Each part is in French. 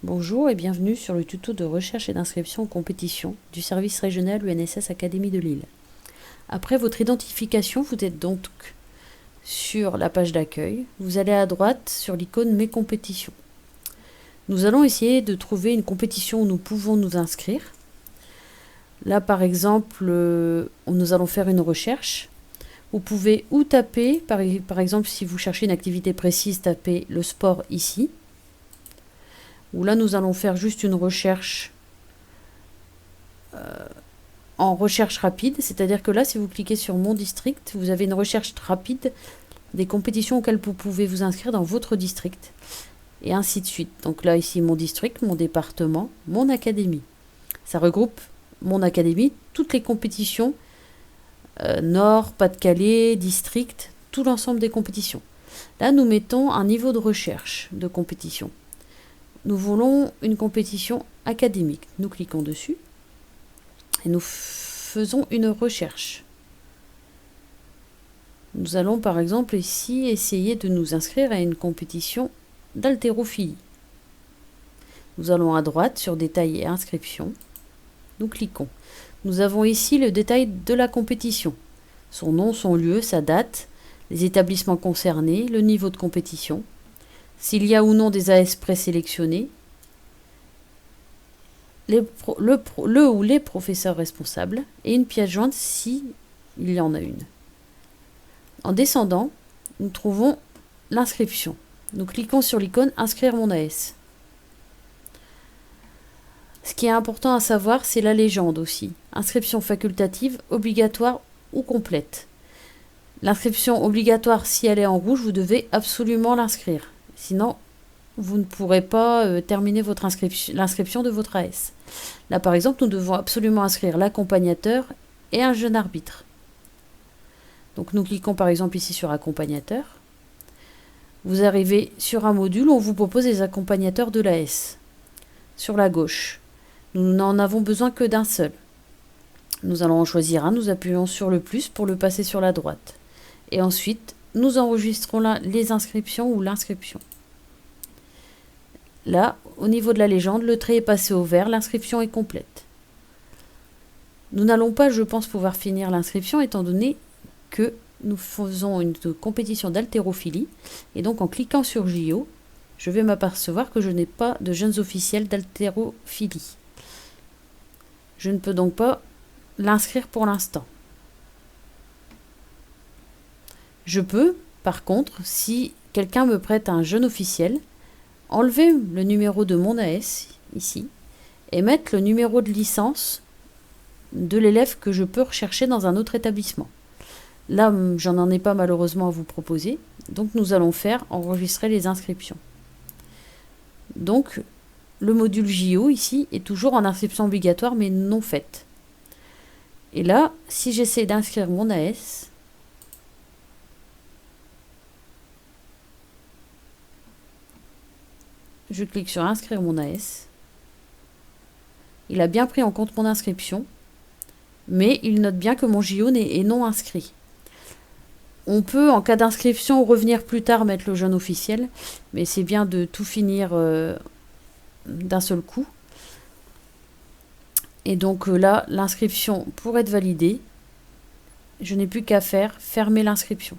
Bonjour et bienvenue sur le tuto de recherche et d'inscription en compétition du service régional UNSS Académie de Lille. Après votre identification, vous êtes donc sur la page d'accueil. Vous allez à droite sur l'icône Mes compétitions. Nous allons essayer de trouver une compétition où nous pouvons nous inscrire. Là, par exemple, nous allons faire une recherche. Vous pouvez ou taper, par exemple, si vous cherchez une activité précise, tapez le sport ici. Ou là, nous allons faire juste une recherche en recherche rapide. C'est-à-dire que là, si vous cliquez sur Mon district, vous avez une recherche rapide des compétitions auxquelles vous pouvez vous inscrire dans votre district. Et ainsi de suite. Donc là, ici, mon district, mon département, mon académie. Ça regroupe mon académie, toutes les compétitions, Nord, Pas-de-Calais, district, tout l'ensemble des compétitions. Là, nous mettons un niveau de recherche de compétition. Nous voulons une compétition académique. Nous cliquons dessus et nous faisons une recherche. Nous allons par exemple ici essayer de nous inscrire à une compétition d'haltérophilie. Nous allons à droite sur Détails et inscriptions. Nous cliquons. Nous avons ici le détail de la compétition. Son nom, son lieu, sa date, les établissements concernés, le niveau de compétition, s'il y a ou non des AS présélectionnés, le ou les professeurs responsables et une pièce jointe s'il y en a une. En descendant, nous trouvons l'inscription. Nous cliquons sur l'icône Inscrire mon AS. Ce qui est important à savoir, c'est la légende aussi. Inscription facultative, obligatoire ou complète. L'inscription obligatoire, si elle est en rouge, vous devez absolument l'inscrire. Sinon, vous ne pourrez pas terminer l'inscription de votre AS. Là, par exemple, nous devons absolument inscrire l'accompagnateur et un jeune arbitre. Donc, nous cliquons par exemple ici sur accompagnateur. Vous arrivez sur un module où on vous propose les accompagnateurs de l'AS. Sur la gauche, nous n'en avons besoin que d'un seul. Nous allons en choisir un, nous appuyons sur le plus pour le passer sur la droite. Et ensuite, nous enregistrons les inscriptions ou l'inscription. Là, au niveau de la légende, le trait est passé au vert, l'inscription est complète. Nous n'allons pas, je pense, pouvoir finir l'inscription étant donné que nous faisons une compétition d'haltérophilie. Et donc, en cliquant sur JO, je vais m'apercevoir que je n'ai pas de jeunes officiels d'haltérophilie. Je ne peux donc pas l'inscrire pour l'instant. Je peux, par contre, si quelqu'un me prête un jeune officiel, enlever le numéro de mon AS, ici, et mettre le numéro de licence de l'élève que je peux rechercher dans un autre établissement. Là, j'en ai pas malheureusement à vous proposer, donc nous allons faire enregistrer les inscriptions. Donc, le module JO, ici, est toujours en inscription obligatoire, mais non faite. Et là, si j'essaie d'inscrire mon AS, je clique sur inscrire mon AS. Il a bien pris en compte mon inscription, mais il note bien que mon JO est non inscrit. On peut, en cas d'inscription, revenir plus tard mettre le jeune officiel, mais c'est bien de tout finir d'un seul coup. Et donc là, l'inscription, pour être validée, je n'ai plus qu'à faire fermer l'inscription.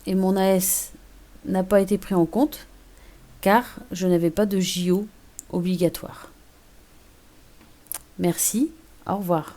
Et mon AS n'a pas été pris en compte car je n'avais pas de JO obligatoire. Merci, au revoir.